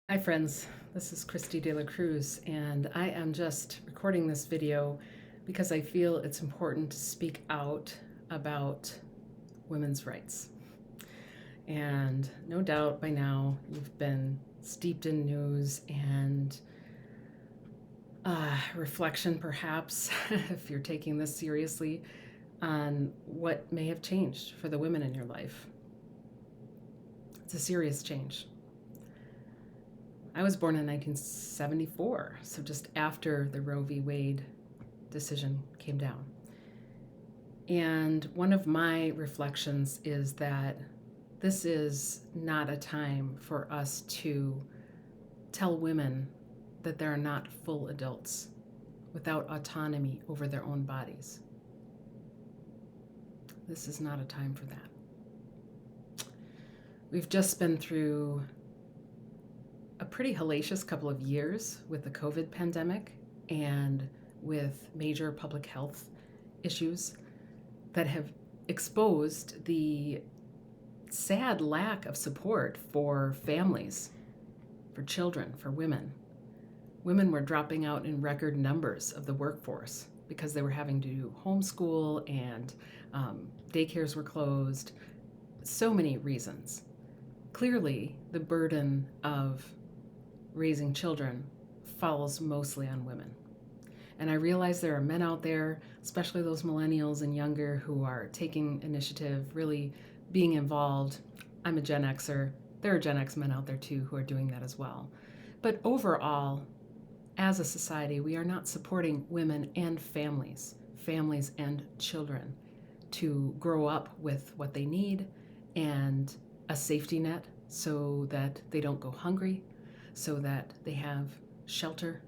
Hi friends, this is Christy De La Cruz, and I am just recording this video because I feel it's important to speak out about women's rights. And no doubt by now you've been steeped in news and reflection, perhaps, if you're taking this seriously, on what may have changed for the women in your life. It's a serious change. I was born in 1974, so just after the Roe v. Wade decision came down. And one of my reflections is that this is not a time for us to tell women that they're not full adults without autonomy over their own bodies. This is not a time for that. We've just been through a pretty hellacious couple of years with the COVID pandemic and with major public health issues that have exposed the sad lack of support for families, for children, for women. Women were dropping out in record numbers of the workforce because they were having to do homeschool and daycares were closed. So many reasons. Clearly, the burden of raising children falls mostly on women. And I realize there are men out there, especially those millennials and younger, who are taking initiative, really being involved. I'm a Gen Xer. There are Gen X men out there too who are doing that as well. But overall, as a society, we are not supporting women and families and children to grow up with what they need and a safety net so that they don't go hungry, so that they have shelter,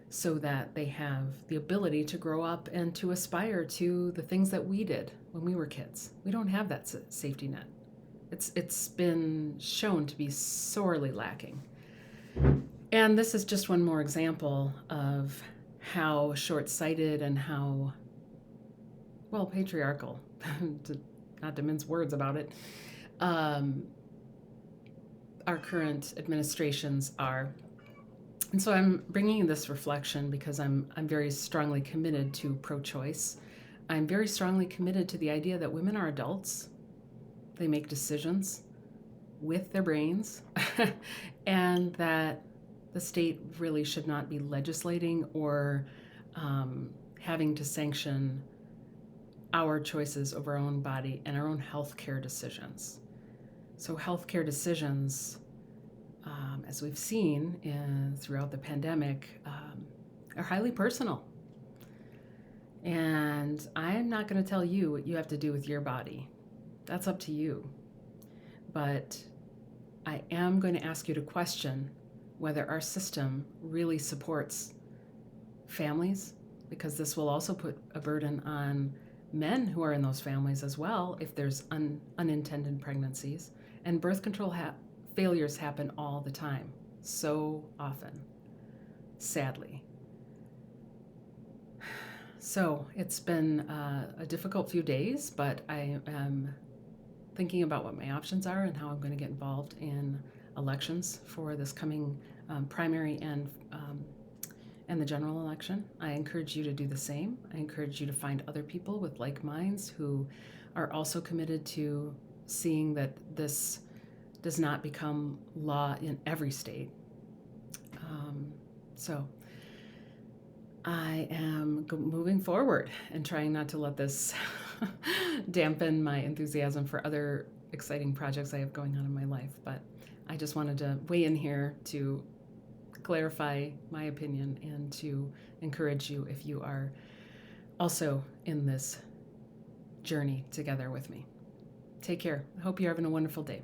so that they have the ability to grow up and to aspire to the things that we did when we were kids. We don't have that safety net. It's been shown to be sorely lacking. And this is just one more example of how short-sighted and how, well, patriarchal, not to mince words about it, our current administrations are. And so I'm bringing this reflection because I'm very strongly committed to pro-choice. I'm very strongly committed to the idea that women are adults. They make decisions with their brains and that the state really should not be legislating or having to sanction our choices over our own body and our own healthcare decisions. So healthcare decisions, as we've seen throughout the pandemic, are highly personal. And I'm not going to tell you what you have to do with your body. That's up to you. But I am going to ask you to question whether our system really supports families, because this will also put a burden on men who are in those families as well if there's unintended pregnancies. And birth control failures happen all the time, so often, sadly. So it's been a difficult few days, but I am thinking about what my options are and how I'm going to get involved in elections for this coming primary and the general election. I encourage you to do the same. I encourage you to find other people with like minds who are also committed to seeing that this does not become law in every state. So I am moving forward and trying not to let this dampen my enthusiasm for other exciting projects I have going on in my life. But I just wanted to weigh in here to clarify my opinion and to encourage you if you are also in this journey together with me. Take care. I hope you're having a wonderful day.